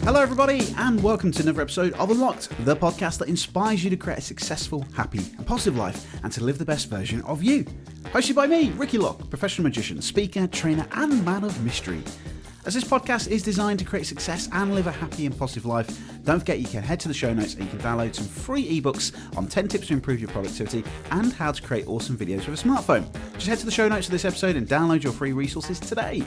Hello everybody and welcome to another episode of Unlocked, the podcast that inspires you to create a successful, happy and positive life and to live the best version of you. Hosted by me, Ricky Locke, professional magician, speaker, trainer and man of mystery. As this podcast is designed to create success and live a happy and positive life, don't forget you can head to the show notes and you can download some free ebooks on 10 tips to improve your productivity and how to create awesome videos with a smartphone. Just head to the show notes of this episode and download your free resources today.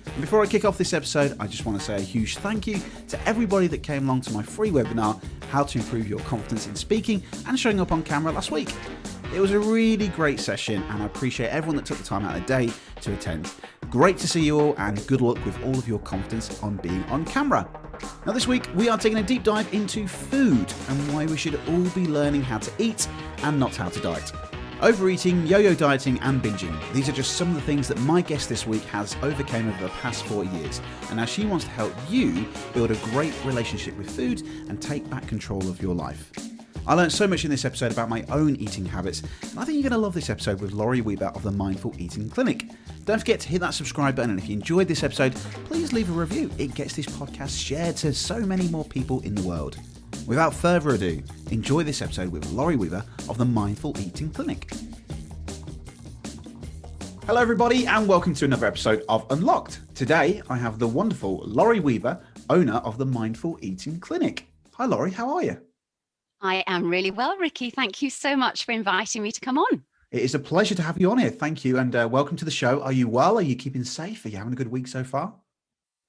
And before I kick off this episode, I just want to say a huge thank you to everybody that came along to my free webinar, How to Improve Your Confidence in Speaking and Showing Up on Camera last week. It was a really great session and I appreciate everyone that took the time out of their day to attend. Great to see you all and good luck with all of your confidence on being on camera. Now this week we are taking a deep dive into food and why we should all be learning how to eat and not how to diet. Overeating, yo-yo dieting and binging. These are just some of the things that my guest this week has overcome over the past 4 years. And now she wants to help you build a great relationship with food and take back control of your life. I learned so much in this episode about my own eating habits, and I think you're going to love this episode with Laurie Weber of the Mindful Eating Clinic. Don't forget to hit that subscribe button, and if you enjoyed this episode, please leave a review. It gets this podcast shared to so many more people in the world. Without further ado, enjoy this episode with Laurie Weber of the Mindful Eating Clinic. Hello everybody and welcome to another episode of Unlocked. Today I have the wonderful Laurie Weber, owner of the Mindful Eating Clinic. Hi Laurie, how are you? I am really well, Ricky. Thank you so much for inviting me to come on. It is a pleasure to have you on here. Thank you and welcome to the show. Are you well? Are you keeping safe? Are you having a good week so far?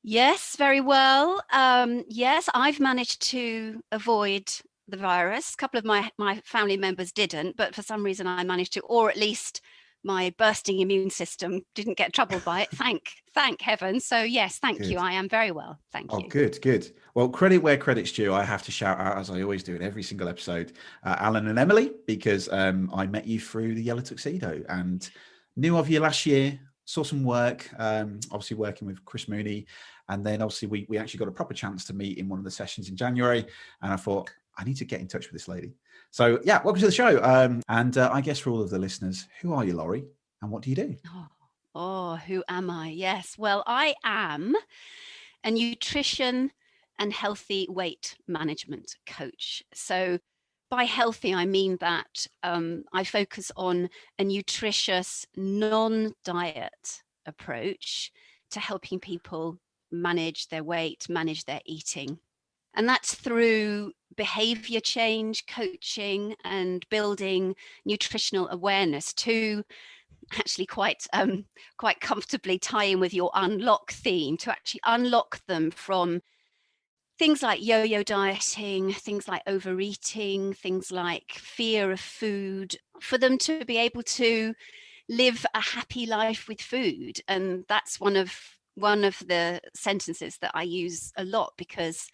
Yes, very well. Yes, I've managed to avoid the virus. A couple of my family members didn't, but for some reason I managed to, or at least my bursting immune system didn't get troubled by it. Thank heaven. So yes, thank you. I am very well. Thank you. Oh, good. Well, credit where credit's due. I have to shout out, as I always do in every single episode, Alan and Emily, because I met you through the Yellow Tuxedo and knew of you last year, saw some work, obviously working with Chris Mooney. And then obviously we actually got a proper chance to meet in one of the sessions in January. And I thought, I need to get in touch with this lady. So yeah, welcome to the show. And I guess for all of the listeners, who are you, Laurie? And what do you do? Who am I? Yes. Well, I am a nutrition and healthy weight management coach. So by healthy, I mean that I focus on a nutritious, non-diet approach to helping people manage their weight, manage their eating. And that's through behavior change, coaching, and building nutritional awareness to actually quite comfortably tie in with your unlock theme, to actually unlock them from things like yo-yo dieting, things like overeating, things like fear of food, for them to be able to live a happy life with food. And that's one of the sentences that I use a lot, because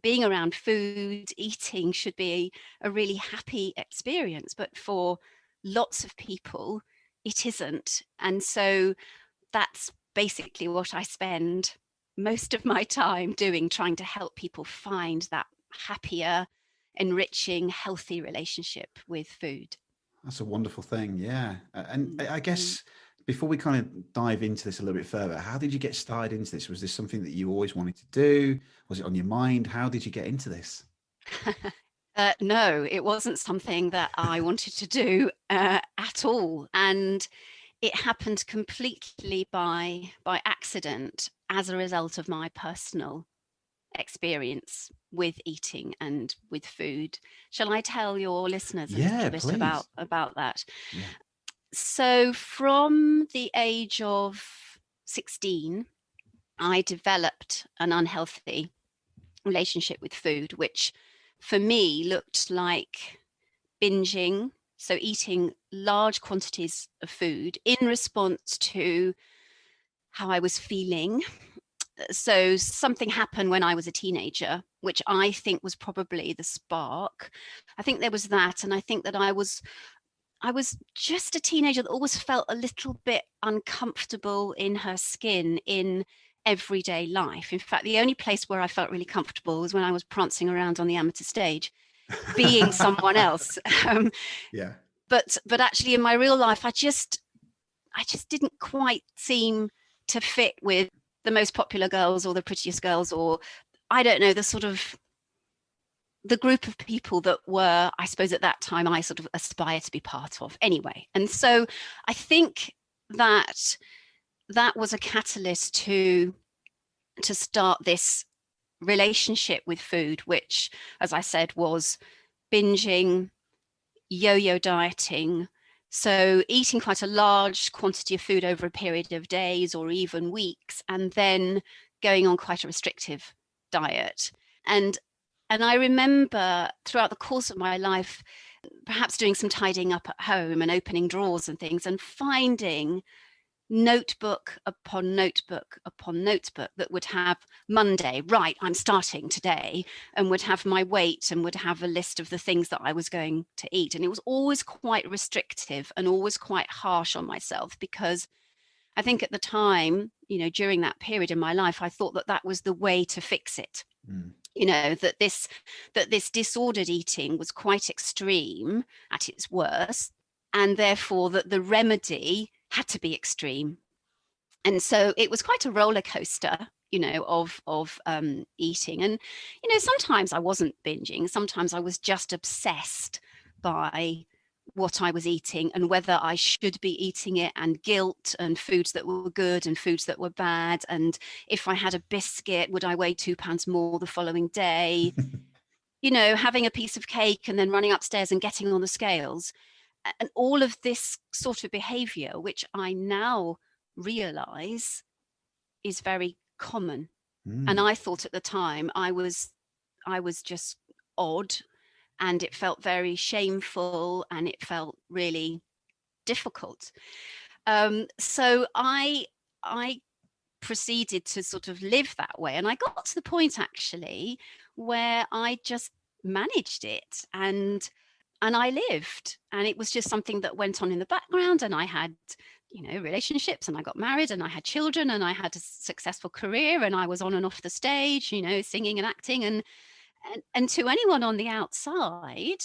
being around food, eating should be a really happy experience. But for lots of people, it isn't. And so that's basically what I spend most of my time doing, trying to help people find that happier, enriching, healthy relationship with food. That's a wonderful thing. Yeah. And I guess before we kind of dive into this a little bit further, how did you get started into this? Was this something that you always wanted to do? Was it on your mind? How did you get into this? No, it wasn't something that I wanted to do at all. And it happened completely by accident as a result of my personal experience with eating and with food. Shall I tell your listeners a little bit about that? Yeah. So from the age of 16, I developed an unhealthy relationship with food, which for me looked like binging, so eating large quantities of food in response to how I was feeling. So something happened when I was a teenager, which I think was probably the spark. I think there was that, and I think that I was just a teenager that always felt a little bit uncomfortable in her skin in everyday life. In fact, the only place where I felt really comfortable was when I was prancing around on the amateur stage, being someone else. Yeah. But actually in my real life, I just didn't quite seem to fit with the most popular girls or the prettiest girls, or I don't know, the group of people that were, I suppose at that time, I sort of aspire to be part of anyway. And so I think that was a catalyst to start this relationship with food, which, as I said, was binging, yo-yo dieting. So eating quite a large quantity of food over a period of days or even weeks, and then going on quite a restrictive diet. And I remember throughout the course of my life, perhaps doing some tidying up at home and opening drawers and things, and finding notebook upon notebook upon notebook that would have Monday, right, I'm starting today, and would have my weight and would have a list of the things that I was going to eat. And it was always quite restrictive and always quite harsh on myself, because I think at the time, during that period in my life, I thought that was the way to fix it. That this disordered eating was quite extreme at its worst, and therefore that the remedy had to be extreme. And so it was quite a roller coaster, of eating. And sometimes I wasn't binging, sometimes I was just obsessed by what I was eating and whether I should be eating it, and guilt, and foods that were good and foods that were bad, and if I had a biscuit, would I weigh 2 pounds more the following day? Having a piece of cake and then running upstairs and getting on the scales, and all of this sort of behavior, which I now realize is very common. And I thought at the time I was just odd, and it felt very shameful, and it felt really difficult. So I proceeded to sort of live that way, and I got to the point actually where I just managed it, and I lived, and it was just something that went on in the background. And I had relationships, and I got married, and I had children, and I had a successful career, and I was on and off the stage, singing and acting, and to anyone on the outside,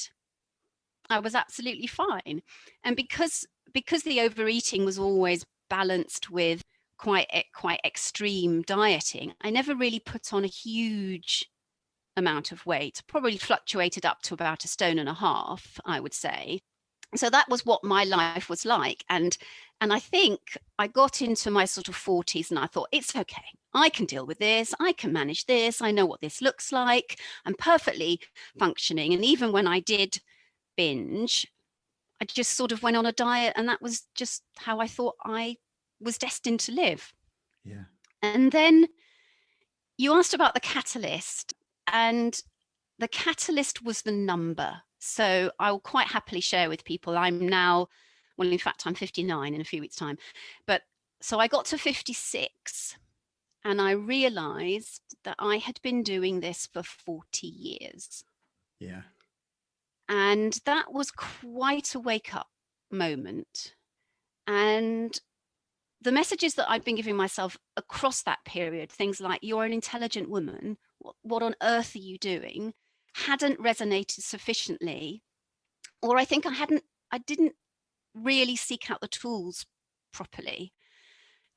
I was absolutely fine. And because the overeating was always balanced with quite extreme dieting, I never really put on a huge amount of weight, probably fluctuated up to about 1.5 stone, I would say. So that was what my life was like. And I think I got into my sort of 40s, and I thought, it's okay, I can deal with this, I can manage this, I know what this looks like, I'm perfectly functioning. And even when I did binge, I just sort of went on a diet, and that was just how I thought I was destined to live. Yeah. And then you asked about the catalyst, and the catalyst was the number. So I'll quite happily share with people. I'm now, well, in fact, I'm 59 in a few weeks' time. But so I got to 56, and I realized that I had been doing this for 40 years. Yeah. And that was quite a wake-up moment. And the messages that I'd been giving myself across that period, things like, you're an intelligent woman, what on earth are you doing, hadn't resonated sufficiently. Or I think I didn't really seek out the tools properly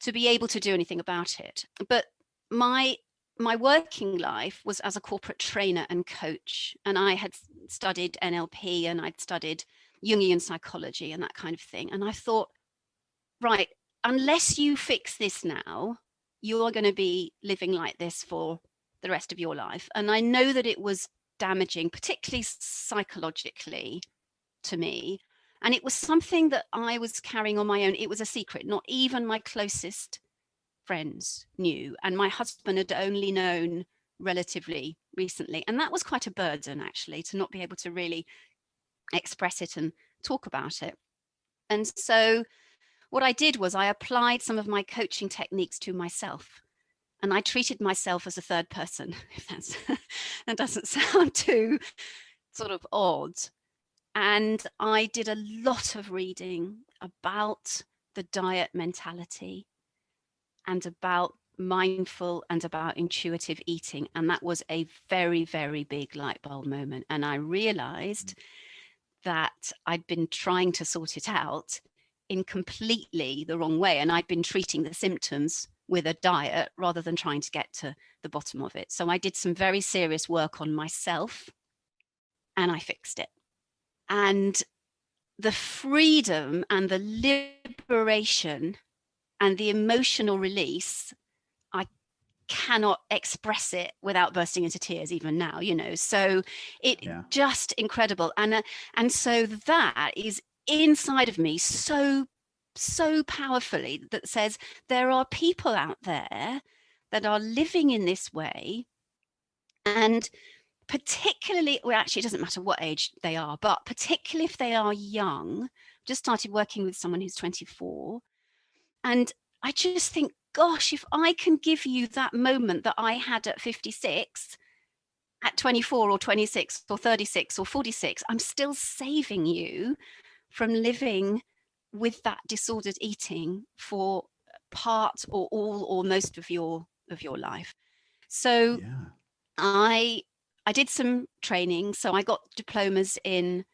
to be able to do anything about it. But my working life was as a corporate trainer and coach, and I had studied NLP, and I'd studied Jungian psychology and that kind of thing. And I thought, right, unless you fix this now, you are going to be living like this for the rest of your life. And I know that it was damaging, particularly psychologically, to me. And it was something that I was carrying on my own. It was a secret. Not even my closest friends knew. And my husband had only known relatively recently. And that was quite a burden, actually, to not be able to really express it and talk about it. And so what I did was I applied some of my coaching techniques to myself. And I treated myself as a third person, if that doesn't sound too sort of odd. And I did a lot of reading about the diet mentality, and about mindful, and about intuitive eating. And that was a very, very big light bulb moment. And I realized that I'd been trying to sort it out in completely the wrong way. And I'd been treating the symptoms with a diet rather than trying to get to the bottom of it. So I did some very serious work on myself and I fixed it. And the freedom and the liberation and the emotional release, I cannot express it without bursting into tears even now, so it just incredible. And so that is inside of me so powerfully, that says there are people out there that are living in this way. And particularly, well, actually, it doesn't matter what age they are, but particularly if they are young. Just started working with someone who's 24. And I just think, gosh, if I can give you that moment that I had at 56, at 24 or 26 or 36 or 46, I'm still saving you from living with that disordered eating for part or all or most of your life. So I did some training. So I got diplomas in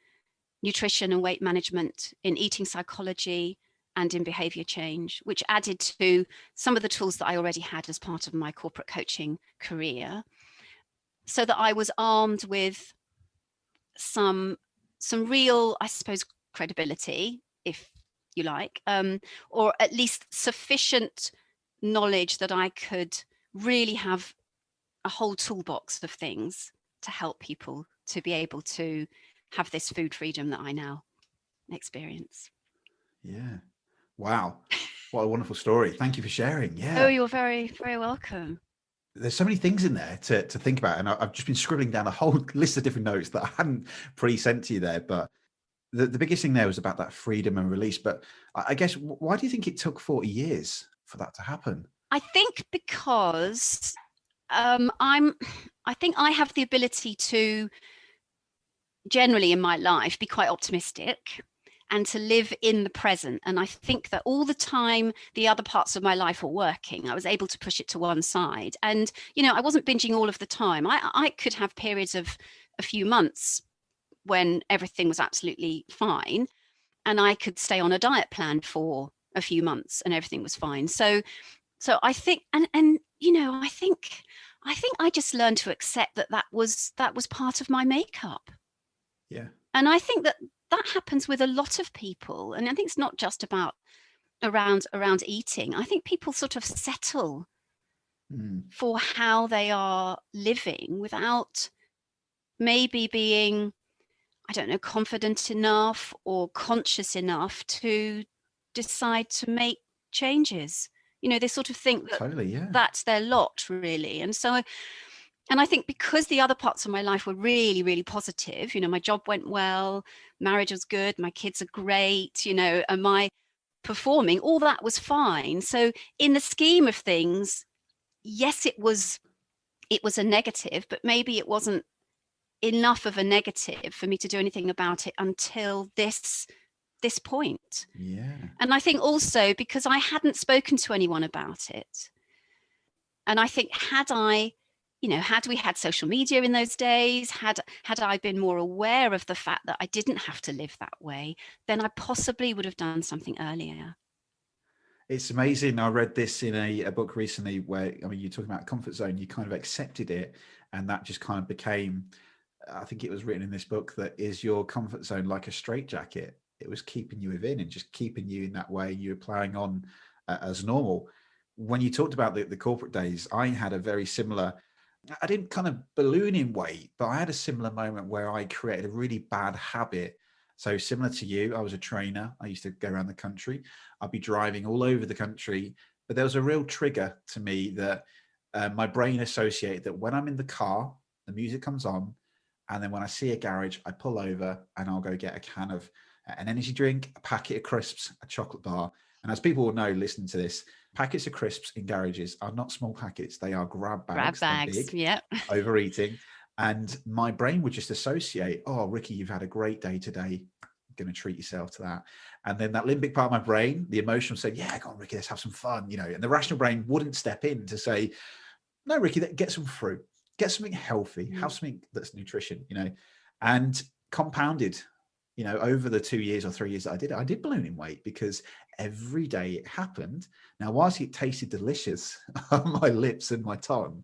nutrition and weight management, in eating psychology, and in behavior change, which added to some of the tools that I already had as part of my corporate coaching career, so that I was armed with some real, I suppose, credibility, if you like, or at least sufficient knowledge that I could really have a whole toolbox of things to help people to be able to have this food freedom that I now experience. Yeah. Wow. What a wonderful story. Thank you for sharing. Yeah. Oh, you're very, very welcome. There's so many things in there to think about. And I've just been scribbling down a whole list of different notes that I hadn't pre-sent to you there. But the biggest thing there was about that freedom and release. But I guess, why do you think it took 40 years for that to happen? I think because I think I have the ability to generally in my life be quite optimistic and to live in the present. And I think that all the time the other parts of my life were working, I was able to push it to one side. And, I wasn't binging all of the time. I could have periods of a few months when everything was absolutely fine. And I could stay on a diet plan for a few months and everything was fine. So I think, and I think I just learned to accept that was part of my makeup. Yeah. And I think that happens with a lot of people. And I think it's not just about around eating. I think people sort of settle for how they are living without maybe being, I don't know, confident enough or conscious enough to decide to make changes. They sort of think that Totally, that's their lot, really. And so, and I think because the other parts of my life were really, really positive, my job went well, marriage was good, my kids are great, and my performing, all that was fine. So in the scheme of things, yes, it was a negative, but maybe it wasn't enough of a negative for me to do anything about it until this point. Yeah. And I think also because I hadn't spoken to anyone about it. And I think had we had social media in those days, had I been more aware of the fact that I didn't have to live that way, then I possibly would have done something earlier. It's amazing. I read this in a book recently where, you're talking about comfort zone, you kind of accepted it. And that just kind of became, I think it was written in this book, that is your comfort zone like a straitjacket. It was keeping you within and just keeping you in that way. You were playing on as normal. When you talked about the corporate days, I had a very similar, I didn't kind of balloon in weight, but I had a similar moment where I created a really bad habit. So similar to you, I was a trainer. I used to go around the country. I'd be driving all over the country, but there was a real trigger to me that my brain associated that when I'm in the car, the music comes on, and then when I see a garage, I pull over and I'll go get a can of an energy drink, a packet of crisps, a chocolate bar. And as people will know, listening to this, packets of crisps in garages are not small packets. They are grab bags. Grab bags, they're big, yeah. Overeating. And my brain would just associate, oh, Ricky, you've had a great day today. Going to treat yourself to that. And then that limbic part of my brain, the emotional, said, yeah, go on, Ricky, let's have some fun. And the rational brain wouldn't step in to say, no, Ricky, get some fruit, get something healthy, have something that's nutrition, and compounded over the 2 years or 3 years that I did balloon in weight because every day it happened. Now, whilst it tasted delicious on my lips and my tongue,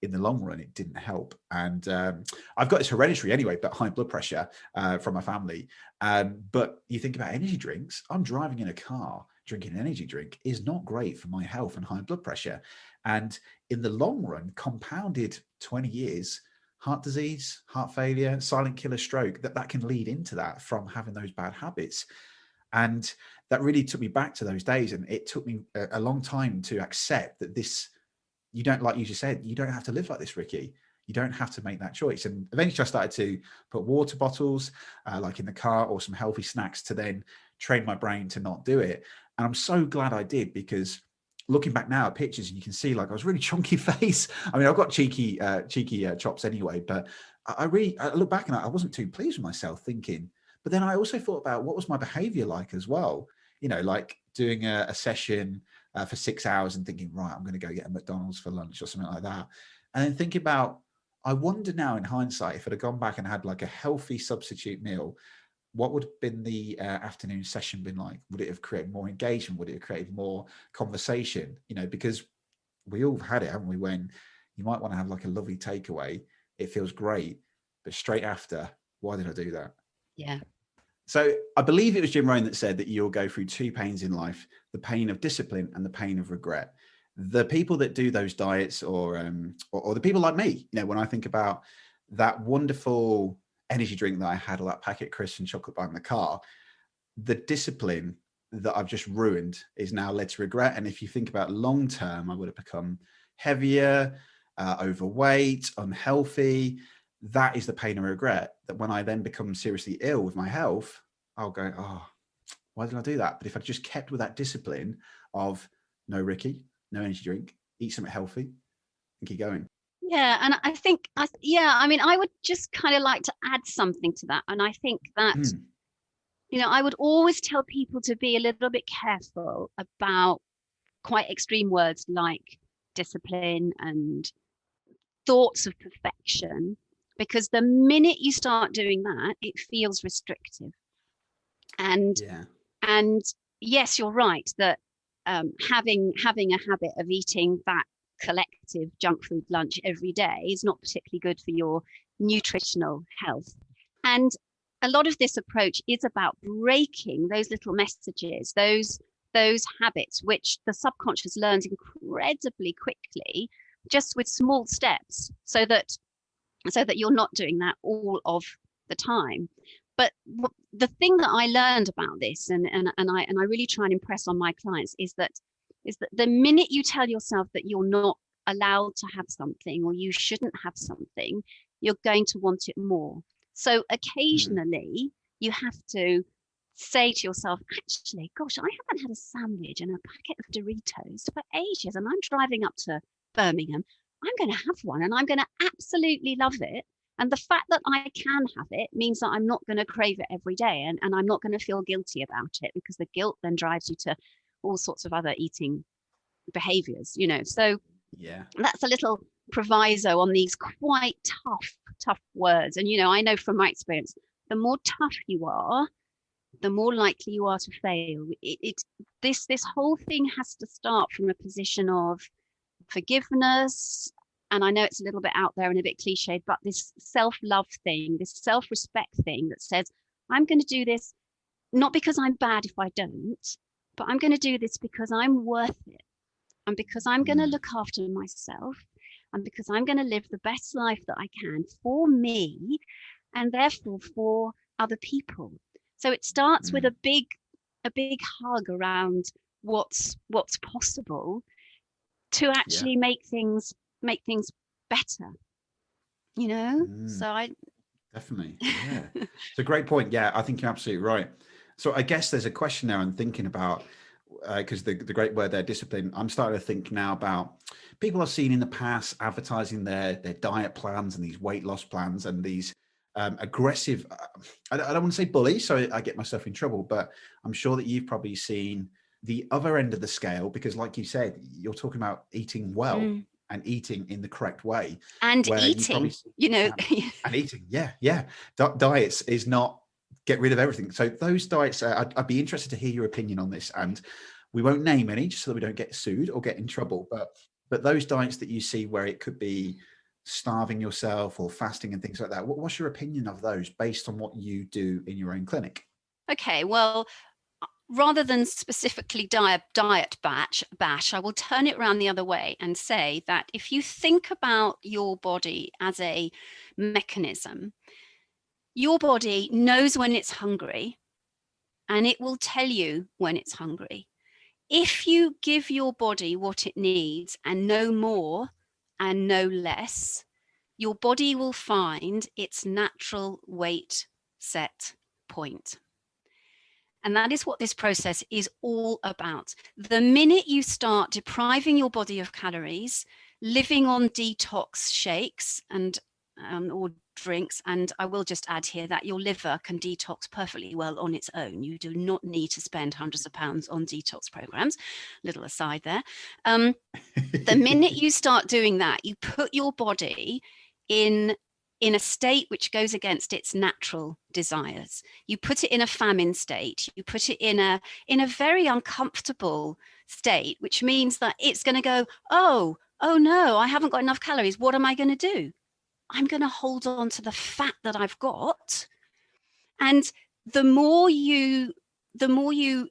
in the long run, it didn't help. And I've got this hereditary anyway, but high blood pressure from my family. But you think about energy drinks, I'm driving in a car, drinking an energy drink is not great for my health and high blood pressure. And in the long run, compounded 20 years, heart disease, heart failure, silent killer stroke, that can lead into that from having those bad habits. And that really took me back to those days. And it took me a long time to accept that you don't, like you just said, you don't have to live like this, Ricky. You don't have to make that choice. And eventually I started to put water bottles, like in the car, or some healthy snacks to then train my brain to not do it. And I'm so glad I did, because looking back now at pictures, you can see like I was really chunky face. I mean, I've got cheeky chops anyway, but I look back and I wasn't too pleased with myself thinking, but then I also thought about what was my behavior like as well. Like doing a session for 6 hours and thinking, right, I'm going to go get a McDonald's for lunch or something like that. And then think about, I wonder now in hindsight, if I'd have gone back and had like a healthy substitute meal, what would have been the afternoon session been like? Would it have created more engagement? Would it have created more conversation? Because we all had it, haven't we? When you might want to have like a lovely takeaway, it feels great, but straight after, why did I do that? Yeah. So I believe it was Jim Rohn that said that you'll go through two pains in life, the pain of discipline and the pain of regret. The people that do those diets or the people like me, when I think about that wonderful energy drink that I had, or that packet of crisps and chocolate bar in the car, the discipline that I've just ruined is now led to regret. And if you think about long term, I would have become heavier, overweight, unhealthy. That is the pain and regret, that when I then become seriously ill with my health, I'll go, oh, why did I do that? But if I just kept with that discipline of no Ricky, no energy drink, eat something healthy and keep going. Yeah. And I think, I would just kind of like to add something to that. And I think that, I would always tell people to be a little bit careful about quite extreme words like discipline and thoughts of perfection, because the minute you start doing that, it feels restrictive. And yes, you're right that having a habit of eating that collective junk food lunch every day is not particularly good for your nutritional health. And a lot of this approach is about breaking those little messages, those habits, which the subconscious learns incredibly quickly, just with small steps, so that you're not doing that all of the time. But the thing that I learned about this, and I really try and impress on my clients, is that the minute you tell yourself that you're not allowed to have something, or you shouldn't have something, you're going to want it more. So occasionally you have to say to yourself, actually, gosh, I haven't had a sandwich and a packet of Doritos for ages, and I'm driving up to Birmingham. I'm going to have one, and I'm going to absolutely love it. And the fact that I can have it means that I'm not going to crave it every day, and I'm not going to feel guilty about it, because the guilt then drives you to all sorts of other eating behaviors, So that's a little proviso on these quite tough words. And, I know from my experience, the more tough you are, the more likely you are to fail. This whole thing has to start from a position of forgiveness. And I know it's a little bit out there and a bit cliched, but this self-love thing, this self-respect thing that says, I'm going to do this not because I'm bad if I don't, but I'm going to do this because I'm worth it. And because I'm going to look after myself, and because I'm going to live the best life that I can for me, and therefore for other people. So it starts with a big hug around what's possible to actually make things better, So I definitely, it's a great point. I think you're absolutely right. So I guess there's a question now I'm thinking about, because the great word there, discipline, I'm starting to think now about people I've seen in the past advertising their diet plans and these weight loss plans and these aggressive, I don't want to say bully, so I get myself in trouble, but I'm sure that you've probably seen the other end of the scale, because like you said, you're talking about eating well and eating in the correct way. And eating, and eating. Diets is not get rid of everything. So those diets, I'd be interested to hear your opinion on this, and we won't name any just so that we don't get sued or get in trouble. But those diets that you see where it could be starving yourself or fasting and things like that, what's your opinion of those based on what you do in your own clinic? Okay, well, rather than specifically diet bash, I will turn it around the other way and say that if you think about your body as a mechanism, your body knows when it's hungry and it will tell you when it's hungry. If you give your body what it needs and no more and no less, your body will find its natural weight set point. And that is what this process is all about. The minute you start depriving your body of calories, living on detox shakes and or drinks, and I will just add here that your liver can detox perfectly well on its own. You do not need to spend hundreds of pounds on detox programs. Little aside there. The minute you start doing that, you put your body in a state which goes against its natural desires. You put it in a famine state. You put it in a very uncomfortable state, which means that it's going to go, oh no, I haven't got enough calories. What am I going to do? I'm going to hold on to the fat that I've got. And the more you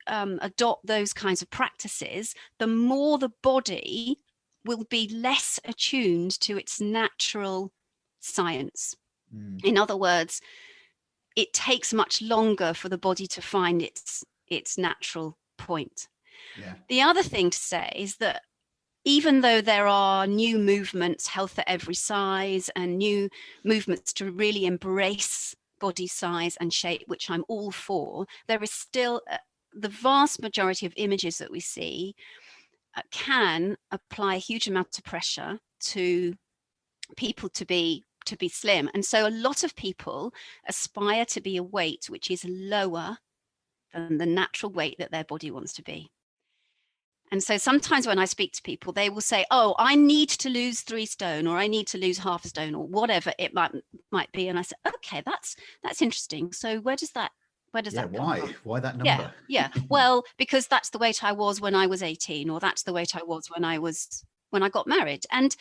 adopt those kinds of practices, the more the body will be less attuned to its natural science. In other words, it takes much longer for the body to find its natural point. Yeah. The other thing to say is that even though there are new movements, health at every size, and new movements to really embrace body size and shape, which I'm all for, there is still the vast majority of images that we see can apply a huge amount of pressure to people to be slim. And so a lot of people aspire to be a weight which is lower than the natural weight that their body wants to be. And so sometimes when I speak to people, they will say, oh, I need to lose 3 stone, or I need to lose half a stone, or whatever it might be. And I said, okay, that's interesting. So where does that come from? Why that number? Yeah. Well, because that's the weight I was when I was 18, or that's the weight I was when I got married. And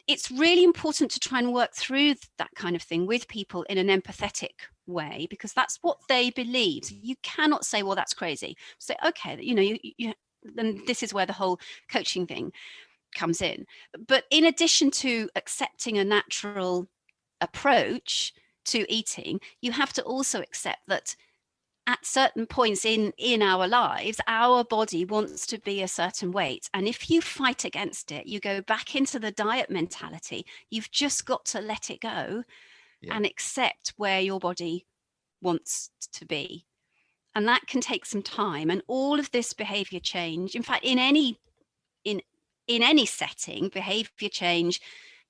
it's really important to try and work through that kind of thing with people in an empathetic way, because that's what they believe. So you cannot say, well, that's crazy. Say, okay, then this is where the whole coaching thing comes in. But in addition to accepting a natural approach to eating, you have to also accept that at certain points in our lives, our body wants to be a certain weight. And if you fight against it, you go back into the diet mentality. You've just got to let it go and accept where your body wants to be. And that can take some time. And all of this behavior change, in fact, in any setting, behavior change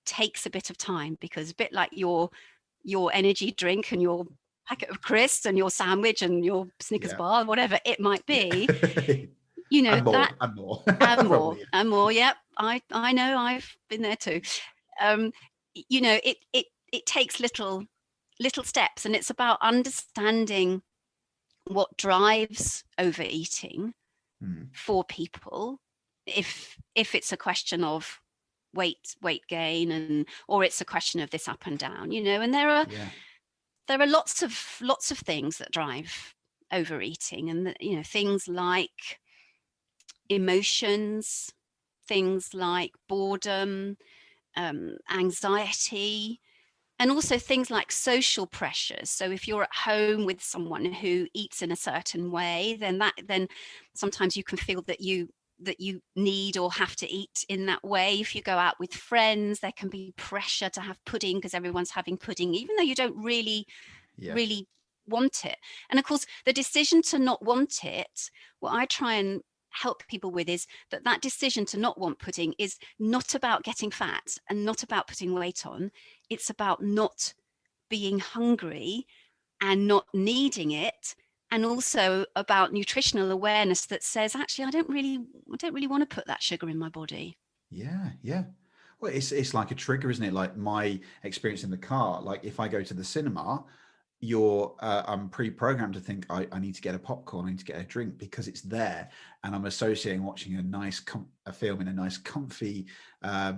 takes a bit of time, because a bit like your energy drink and your packet of crisps and your sandwich and your Snickers bar, whatever it might be, and more. And more. Yep, I know, I've been there too. It takes little steps, and it's about understanding what drives overeating for people. If it's a question of weight gain, or it's a question of this up and down, and there are lots of things that drive overeating, and things like emotions, things like boredom, anxiety, and also things like social pressures. So if you're at home with someone who eats in a certain way, then sometimes you can feel that you need or have to eat in that way. If you go out with friends, there can be pressure to have pudding because everyone's having pudding, even though you don't really want it. And of course, the decision to not want it, what I try and help people with is that decision to not want pudding is not about getting fat and not about putting weight on. It's about not being hungry and not needing it, and also about nutritional awareness that says, actually, I don't really want to put that sugar in my body. Yeah. Well, it's like a trigger, isn't it? Like my experience in the car, like if I go to the cinema, I'm pre-programmed to think I need to get a popcorn, I need to get a drink because it's there, and I'm associating watching a film in a nice comfy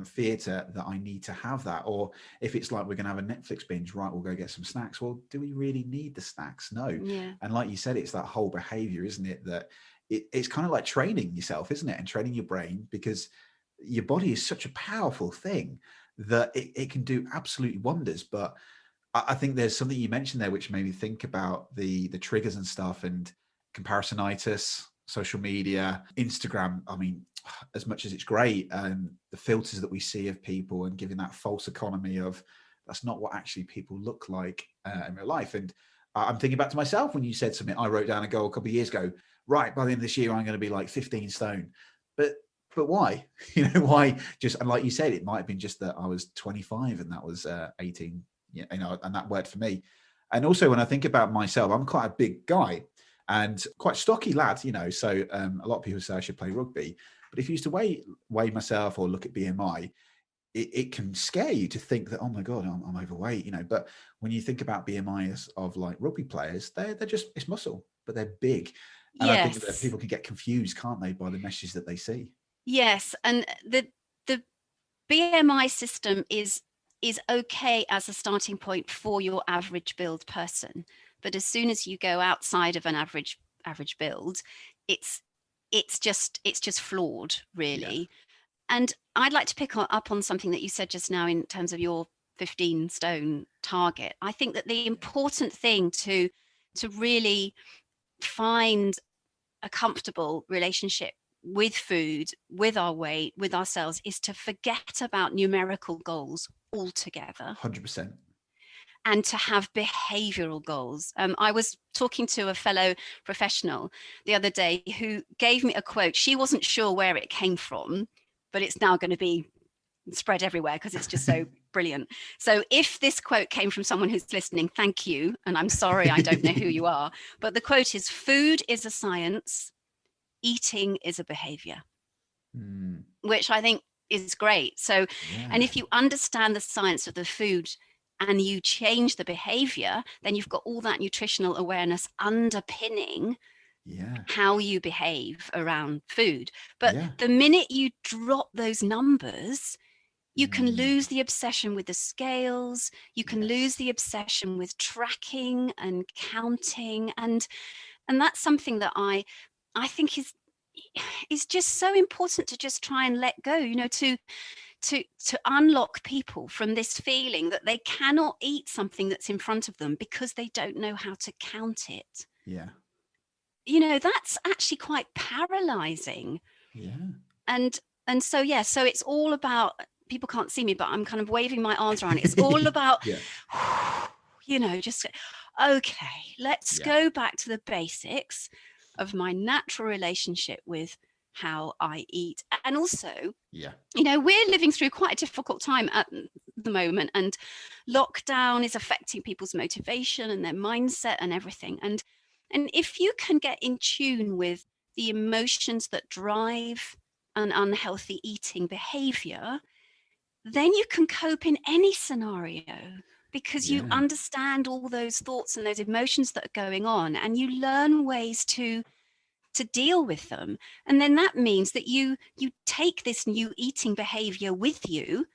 theater that I need to have that. Or if it's like we're going to have a Netflix binge, right, we'll go get some snacks. Well, do we really need the snacks? No. Yeah. And like you said, it's that whole behavior, isn't it, that it's kind of like training yourself, isn't it, and training your brain, because your body is such a powerful thing that it can do absolutely wonders. But I think there's something you mentioned there which made me think about the triggers and stuff, and comparisonitis, social media, Instagram. I mean, as much as it's great, and the filters that we see of people and giving that false economy of that's not what actually people look like in real life. And I'm thinking back to myself when you said something. I wrote down a goal a couple of years ago. Right, by the end of this year, I'm going to be like 15 stone. But why? Why? Just, and like you said, it might have been just that I was 25 and that was 18. And that worked for me. And also when I think about myself, I'm quite a big guy and quite stocky lad, so a lot of people say I should play rugby. But if you used to weigh myself or look at BMI, it can scare you to think that, oh my God, I'm overweight, But when you think about BMIs of like rugby players, they're just, it's muscle, but they're big. And I think that people can get confused, can't they, by the messages that they see. Yes, and the BMI system is okay as a starting point for your average build person, but as soon as you go outside of an average build, it's just flawed, really. Yeah. And I'd like to pick up on something that you said just now in terms of your 15 stone target. I think that the important thing to really find a comfortable relationship with food, with our weight, with ourselves, is to forget about numerical goals altogether. 100%. And to have behavioral goals. I was talking to a fellow professional the other day who gave me a quote. She wasn't sure where it came from, but it's now going to be spread everywhere because it's just so brilliant. So if this quote came from someone who's listening, thank you. And I'm sorry, I don't know who you are. But the quote is, food is a science, eating is a behavior, which I think is great. So, and if you understand the science of the food and you change the behavior, then you've got all that nutritional awareness underpinning how you behave around food. But the minute you drop those numbers, you can lose the obsession with the scales. You can lose the obsession with tracking and counting. And that's something that I think is just so important to just try and let go, to unlock people from this feeling that they cannot eat something that's in front of them because they don't know how to count it. Yeah. That's actually quite paralyzing. Yeah. And so, so it's all about, people can't see me, but I'm kind of waving my arms around. It's all about, just, okay, let's go back to the basics of my natural relationship with how I eat. And also, we're living through quite a difficult time at the moment, and lockdown is affecting people's motivation and their mindset and everything. And if you can get in tune with the emotions that drive an unhealthy eating behavior, then you can cope in any scenario, because you understand all those thoughts and those emotions that are going on, and you learn ways to deal with them. And then that means that you take this new eating behavior with you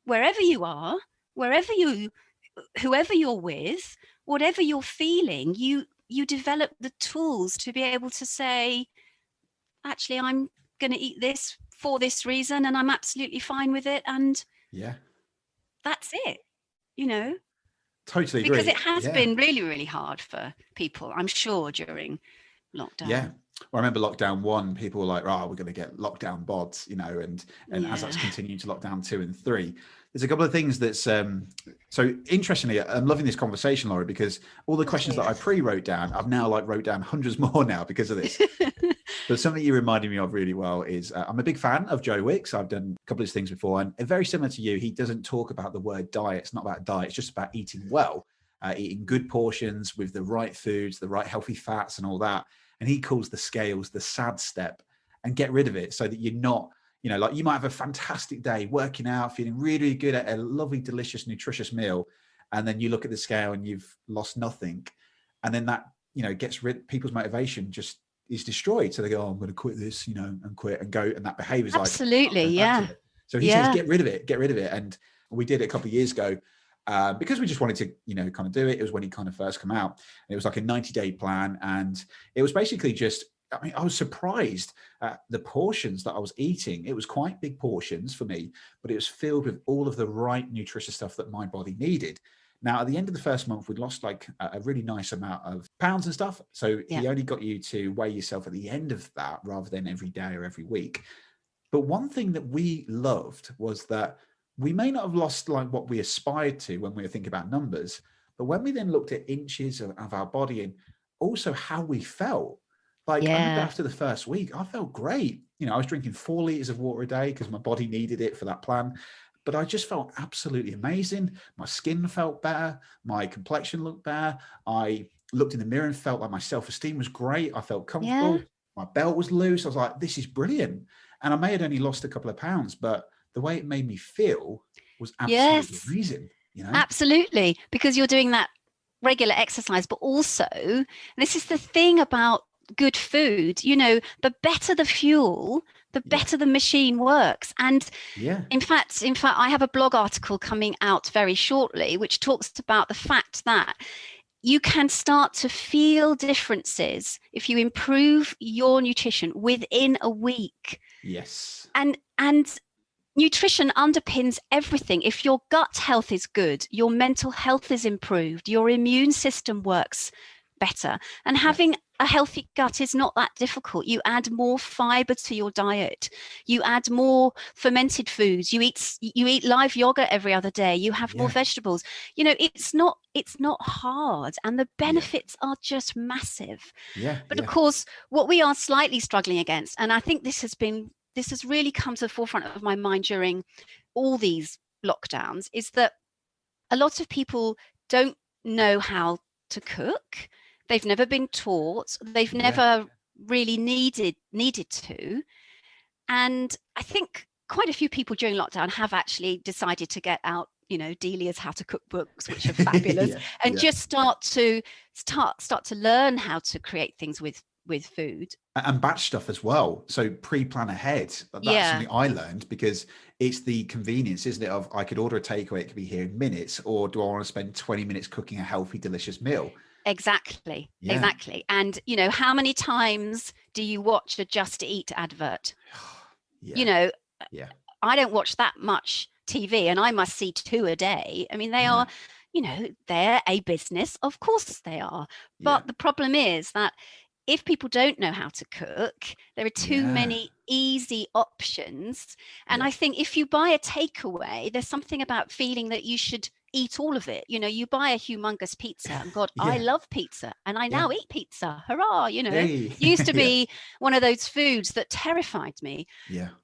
wherever you are, whoever you're with, whatever you're feeling. You develop the tools to be able to say, actually, I'm going to eat this for this reason, and I'm absolutely fine with it. And that's it, Totally agree. Because it has been really, really hard for people, I'm sure, during lockdown. Yeah. Well, I remember lockdown 1, people were like, oh, we're going to get lockdown bods, and as that's continued to lockdown 2 and 3, there's a couple of things that's, so interestingly, I'm loving this conversation, Laura, because all the questions that I pre-wrote down, I've now wrote down hundreds more now because of this. But something you reminded me of really well is I'm a big fan of Joe Wicks. I've done a couple of his things before, and very similar to you, he doesn't talk about the word diet. It's not about diet. It's just about eating well, eating good portions with the right foods, the right healthy fats and all that. And he calls the scales the sad step, and get rid of it so that you're not, like you might have a fantastic day working out, feeling really, really good at a lovely, delicious, nutritious meal. and then you look at the scale and you've lost nothing, and then that, you know, gets rid, people's motivation just is destroyed. So they go, oh, I'm going to quit this, you know, and quit and go. And that behavior is like, I'm Absolutely. going back to Yeah. it. So he says, Yeah. get rid of it, get rid of it. And we did it a couple of years ago because we just wanted to, you know, kind of do it. It was when he kind of first come out. And it was like a 90-day plan. And it was basically just, I mean, I was surprised at the portions that I was eating. It was quite big portions for me, but it was filled with all of the right nutritious stuff that my body needed. Now, at the end of the first month, we'd lost like a really nice amount of pounds and stuff. So Yeah. he only got you to weigh yourself at the end of that rather than every day or every week. But one thing that we loved was that we may not have lost like what we aspired to when we were thinking about numbers, but when we then looked at inches of our body and also how we felt, like I remember Yeah. after the first week, I felt great. You know, I was drinking 4 liters of water a day because my body needed it for that plan. But I just felt absolutely amazing. My skin felt better. My complexion looked better. I looked in the mirror and felt like my self-esteem was great. I felt Yeah. comfortable. My belt was loose. I was like, this is brilliant. And I may have only lost a couple of pounds, but the way it made me feel was absolutely Yes. amazing, you know? Absolutely. Because you're doing that regular exercise, but also this is the thing about good food, you know, the better the fuel, the Yeah. better the machine works. And Yeah. in fact, I have a blog article coming out very shortly, which talks about the fact that you can start to feel differences if you improve your nutrition within a week. Yes. And nutrition underpins everything. If your gut health is good, your mental health is improved, your immune system works better. And having a healthy gut is not that difficult. You add more fiber to your diet. You add more fermented foods. You eat live yogurt every other day. You have more vegetables. You know, it's not hard, and the benefits are just massive. But of course, what we are slightly struggling against, and I think this has really come to the forefront of my mind during all these lockdowns, is that a lot of people don't know how to cook. They've never been taught. They've never really needed to. And I think quite a few people during lockdown have actually decided to get out, you know, Delia's how to cook books, which are fabulous, and just start to learn how to create things with food. And batch stuff as well. So pre-plan ahead. That's something I learned because it's the convenience, isn't it? Of I could order a takeaway, it could be here in minutes, or do I want to spend 20 minutes cooking a healthy, delicious meal? Exactly. And you know, how many times do you watch a Just Eat advert? You know, I don't watch that much TV, and I must see 2 a day. I mean, they are, you know, they're a business. Of course they are. But the problem is that if people don't know how to cook, there are too many easy options. And I think if you buy a takeaway, there's something about feeling that you should eat all of it. You know, you buy a humongous pizza, and God, I love pizza, and I now eat pizza. Hurrah, you know. It used to be one of those foods that terrified me.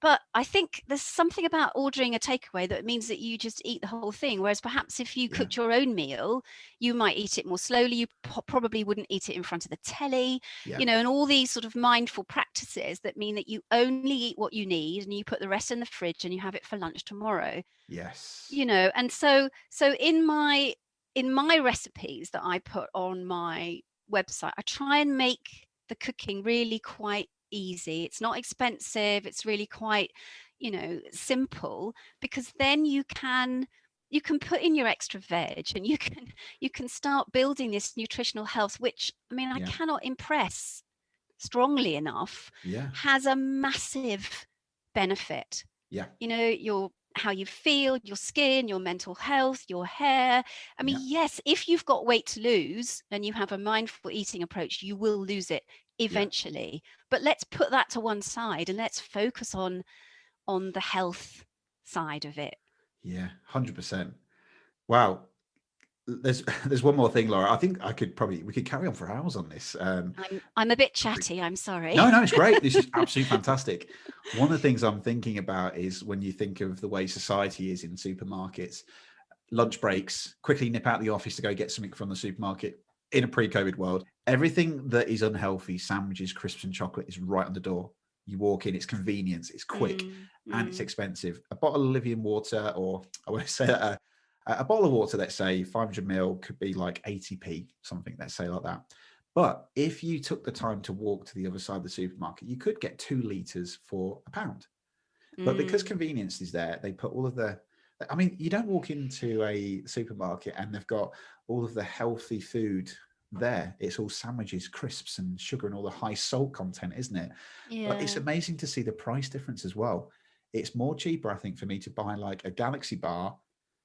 But I think there's something about ordering a takeaway that means that you just eat the whole thing. Whereas perhaps if you cooked your own meal, you might eat it more slowly. You probably wouldn't eat it in front of the telly, you know, and all these sort of mindful practices that mean that you only eat what you need and you put the rest in the fridge and you have it for lunch tomorrow. You know, and so in my recipes that I put on my website, I try and make the cooking really quite easy. It's not expensive. It's really quite, you know, simple, because then you can put in your extra veg, and you can start building this nutritional health, which, I mean, I cannot impress strongly enough, has a massive benefit. You know, how you feel, your skin, your mental health, your hair. I mean, yes, if you've got weight to lose and you have a mindful eating approach, you will lose it eventually. But let's put that to one side and let's focus on the health side of it. 100%. Wow. There's one more thing, Laura. I think we could carry on for hours on this. I'm a bit chatty. I'm sorry. No, it's great. This is absolutely fantastic. One of the things I'm thinking about is when you think of the way society is in supermarkets, lunch breaks, quickly nip out of the office to go get something from the supermarket. In a pre-COVID world, everything that is unhealthy, sandwiches, crisps, and chocolate, is right on the door. You walk in, it's convenience, it's quick, and it's expensive. A bottle of Livian water, or I want to say A bottle of water, let's say 500 ml, could be like 80p, something, let's say like that. But if you took the time to walk to the other side of the supermarket, you could get 2 litres for £1. But because convenience is there, they put all of the, I mean, you don't walk into a supermarket and they've got all of the healthy food there. It's all sandwiches, crisps and sugar and all the high salt content, isn't it? But it's Yeah. amazing to see the price difference as well. It's more cheaper, I think, for me to buy like a Galaxy bar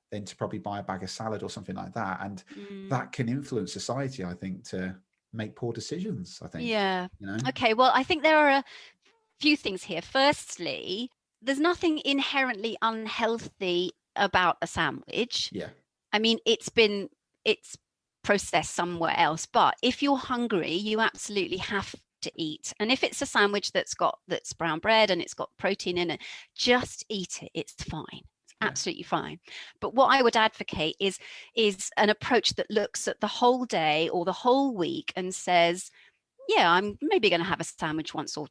than to probably buy a bag of salad or something like that. And that can influence society, I think, to make poor decisions, I think, Yeah. you know? Okay. Well, I think there are a few things here. Firstly, there's nothing inherently unhealthy about a sandwich. Yeah. I mean, it's processed somewhere else, but if you're hungry, you absolutely have to eat. And if it's a sandwich that's brown bread and it's got protein in it, just eat it. It's fine. It's absolutely fine. But what I would advocate is an approach that looks at the whole day or the whole week and says, yeah, I'm maybe going to have a sandwich once or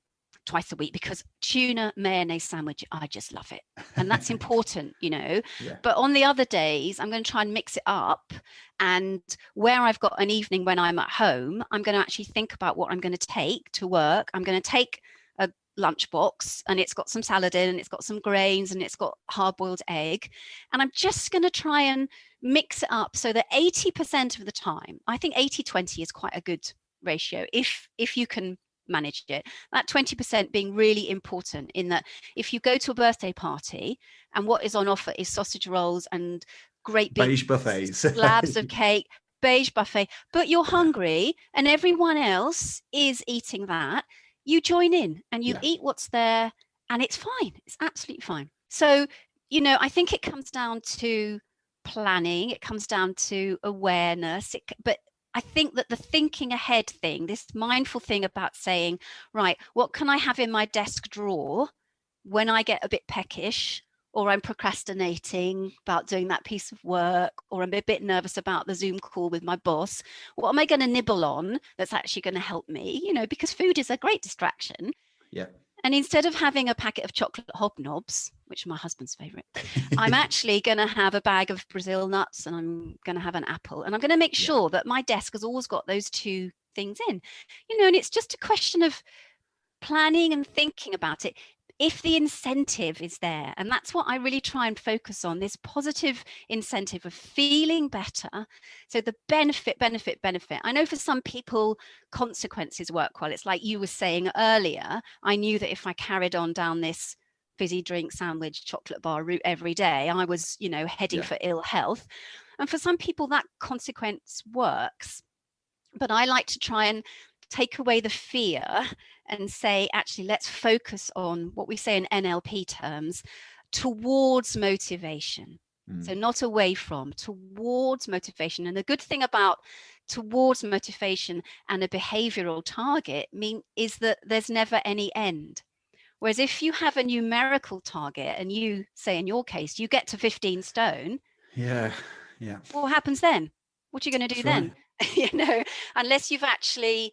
twice a week because tuna mayonnaise sandwich, I just love it. And that's important, you know. Yeah. But on the other days, I'm going to try and mix it up. And where I've got an evening when I'm at home, I'm going to actually think about what I'm going to take to work. I'm going to take a lunchbox and it's got some salad in and it's got some grains and it's got hard-boiled egg. And I'm just going to try and mix it up so that 80% of the time, I think 80-20 is quite a good ratio if you can manage it. That 20% being really important in that if you go to a birthday party and what is on offer is sausage rolls and great big Beige buffets. slabs of cake, beige buffet, but you're hungry and everyone else is eating that, you join in and you eat what's there and it's fine. It's absolutely fine. So, you know, I think it comes down to planning, it comes down to awareness, but I think that the thinking ahead thing, this mindful thing about saying, right, what can I have in my desk drawer when I get a bit peckish or I'm procrastinating about doing that piece of work or I'm a bit nervous about the Zoom call with my boss? What am I going to nibble on that's actually going to help me? You know, because food is a great distraction. Yeah. And instead of having a packet of chocolate hobnobs, which are my husband's favorite, I'm actually going to have a bag of Brazil nuts and I'm going to have an apple. And I'm going to make sure that my desk has always got those two things in, you know, and it's just a question of planning and thinking about it. If the incentive is there, and that's what I really try and focus on, this positive incentive of feeling better. So the benefit. I know for some people, consequences work well. It's like you were saying earlier, I knew that if I carried on down this fizzy drink, sandwich, chocolate bar route every day, I was, you know, heading for ill health. And for some people, that consequence works. But I like to try and take away the fear and say, actually, let's focus on what we say in NLP terms, towards motivation. So not away from, towards motivation. And the good thing about towards motivation and a behavioral target is that there's never any end. Whereas if you have a numerical target and you say, in your case, you get to 15 stone. Yeah. What happens then? What are you going to do then? You know, unless you've actually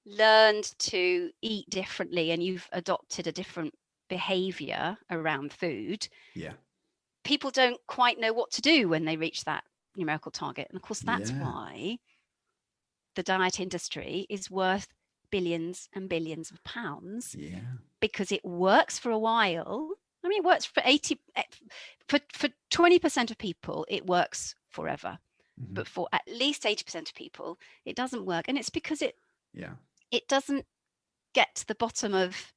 learned to eat differently and you've adopted a different behavior around food, people don't quite know what to do when they reach that numerical target. And of course, that's why the diet industry is worth billions and billions of pounds, because it works for a while. I mean, it works for 20% of people, it works forever. But for at least 80% of people, it doesn't work. And it's because it doesn't get to the bottom of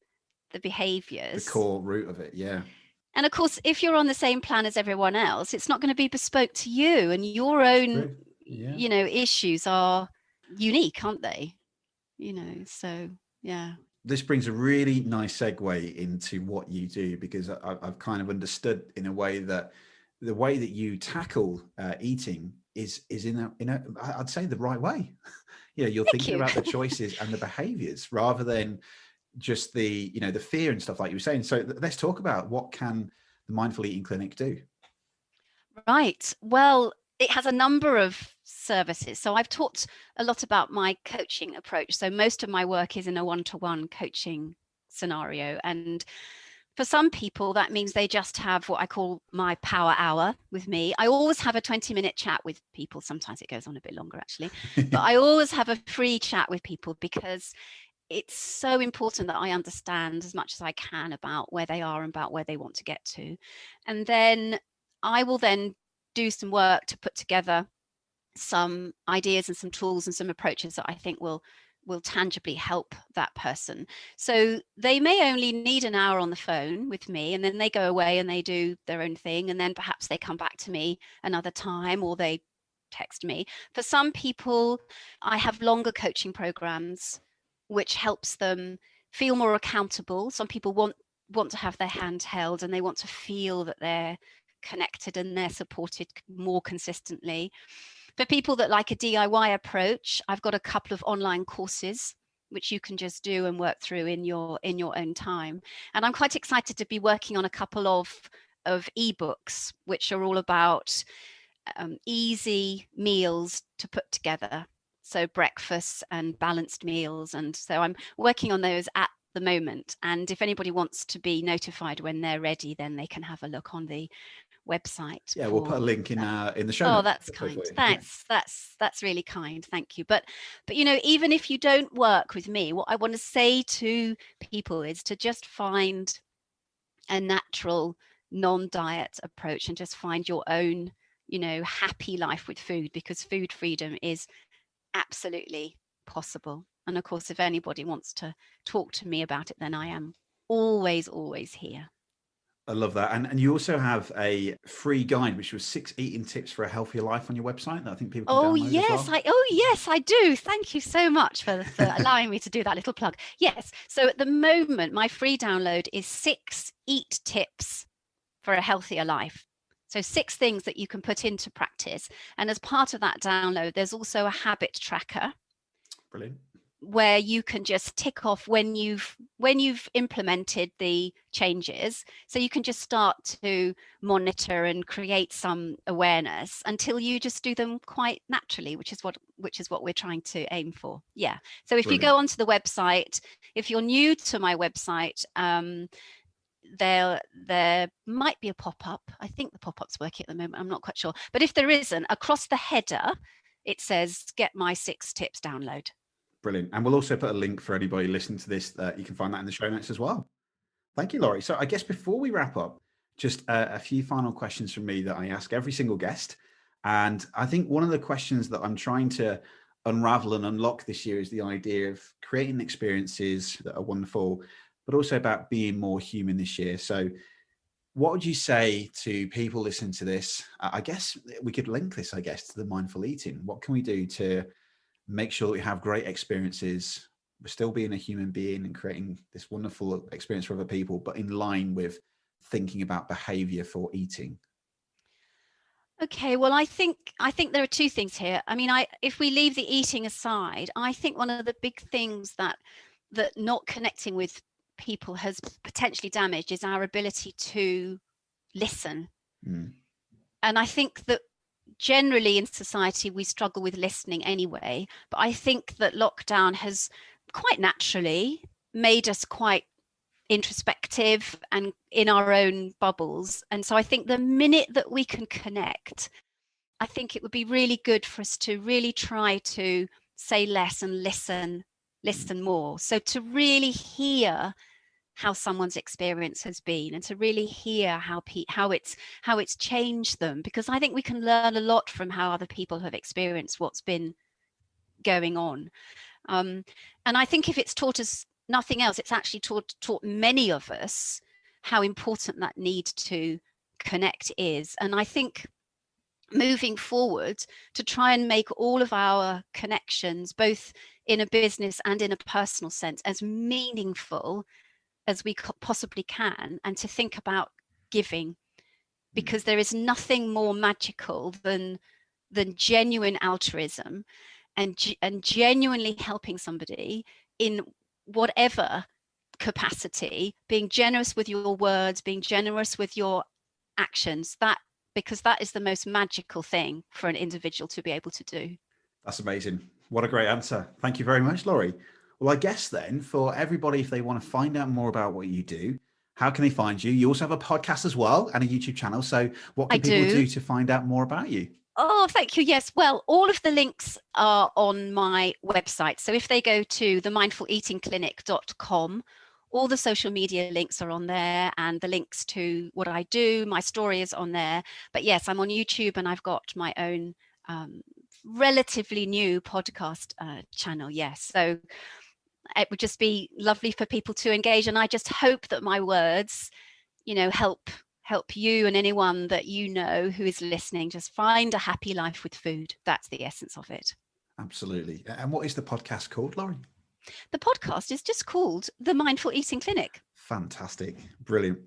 the behaviors. The core root of it, And of course, if you're on the same plan as everyone else, it's not going to be bespoke to you, and your own, you know, issues are unique, aren't they? You know, so yeah. This brings a really nice segue into what you do, because I've kind of understood in a way that the way that you tackle eating is in a I'd say the right way. You know, you're thinking about the choices and the behaviors rather than just the, you know, the fear and stuff like you were saying. So let's talk about what can the Mindful Eating Clinic do? Right. Well, it has a number of services. So I've talked a lot about my coaching approach. So most of my work is in a one-to-one coaching scenario. And For some people, that means they just have what I call my power hour with me. I always have a 20-minute chat with people. Sometimes it goes on a bit longer, actually, but I always have a free chat with people because it's so important that I understand as much as I can about where they are and about where they want to get to. And then I will then do some work to put together some ideas and some tools and some approaches that I think will tangibly help that person. So they may only need an hour on the phone with me, and then they go away and they do their own thing, and then perhaps they come back to me another time, or they text me. For some people, I have longer coaching programs which helps them feel more accountable. Some people want to have their hand held, and they want to feel that they're connected and they're supported more consistently. For people that like a DIY approach, I've got a couple of online courses which you can just do and work through in your own time. And I'm quite excited to be working on a couple of ebooks which are all about easy meals to put together. So breakfasts and balanced meals. And so I'm working on those at the moment. And if anybody wants to be notified when they're ready, then they can have a look on the website. Yeah, we'll put a link in the show notes. Oh, that's kind. Thanks. Yeah. That's really kind. Thank you. But even if you don't work with me, what I want to say to people is to just find a natural non-diet approach and just find your own, happy life with food, because food freedom is absolutely possible. And of course, if anybody wants to talk to me about it, then I am always here. I love that. And you also have a free guide, which was 6 eating tips for a healthier life on your website that I think people can download as well. Yes, I do. Thank you so much for allowing me to do that little plug. Yes. So at the moment, my free download is 6 eat tips for a healthier life. So 6 things that you can put into practice. And as part of that download, there's also a habit tracker. Brilliant. Where you can just tick off when you've implemented the changes. So you can just start to monitor and create some awareness until you just do them quite naturally, which is what we're trying to aim for. Yeah. So if Brilliant. You go onto the website, if you're new to my website, there might be a pop-up. I think the pop-up's working at the moment. I'm not quite sure. But if there isn't, across the header, it says, get my 6 tips download. Brilliant. And we'll also put a link for anybody listening to this that you can find that in the show notes as well. Thank you, Laurie. So I guess before we wrap up, just a few final questions from me that I ask every single guest. And I think one of the questions that I'm trying to unravel and unlock this year is the idea of creating experiences that are wonderful, but also about being more human this year. So what would you say to people listening to this? I guess we could link this, to the mindful eating. What can we do to make sure that we have great experiences? We're still being a human being and creating this wonderful experience for other people, but in line with thinking about behavior for eating. Okay, well, I think there are 2 things here. I mean, if we leave the eating aside, I think one of the big things that not connecting with people has potentially damaged is our ability to listen. And I think that generally in society we struggle with listening anyway, but I think that lockdown has quite naturally made us quite introspective and in our own bubbles. And so I think the minute that we can connect, I think it would be really good for us to really try to say less and listen more. So to really hear how someone's experience has been, and to really hear how it's changed them, because I think we can learn a lot from how other people have experienced what's been going on. And I think if it's taught us nothing else, it's actually taught many of us how important that need to connect is. And I think moving forward, to try and make all of our connections, both in a business and in a personal sense, as meaningful as we possibly can, and to think about giving, because there is nothing more magical than genuine altruism and genuinely helping somebody in whatever capacity, being generous with your words, being generous with your actions, because that is the most magical thing for an individual to be able to do. That's amazing. What a great answer. Thank you very much, Laurie. Well, I guess then for everybody, if they want to find out more about what you do, How can they find you? You also have a podcast as well and a YouTube channel. So what I can people do. do to find out more about you? Oh, thank you. Yes. Well, all of the links are on my website. So if they go to themindfuleatingclinic.com, all the social media links are on there, and the links to what I do, my story is on there. But yes, I'm on YouTube, and I've got my own relatively new podcast channel. Yes. So it would just be lovely for people to engage. And I just hope that my words, help you and anyone that you know who is listening just find a happy life with food. That's the essence of it. Absolutely. And what is the podcast called, Laurie? The podcast is just called The Mindful Eating Clinic. Fantastic. Brilliant.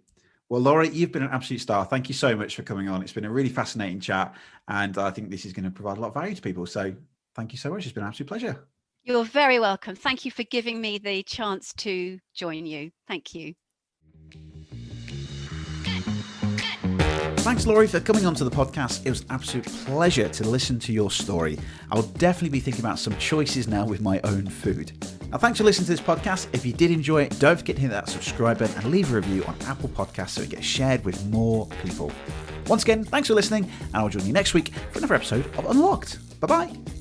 Well, Laurie, you've been an absolute star. Thank you so much for coming on. It's been a really fascinating chat, and I think this is going to provide a lot of value to people. So thank you so much. It's been an absolute pleasure. You're very welcome. Thank you for giving me the chance to join you. Thank you. Thanks, Laurie, for coming onto the podcast. It was an absolute pleasure to listen to your story. I'll definitely be thinking about some choices now with my own food. Now, thanks for listening to this podcast. If you did enjoy it, don't forget to hit that subscribe button and leave a review on Apple Podcasts so it gets shared with more people. Once again, thanks for listening, and I'll join you next week for another episode of Unlocked. Bye-bye.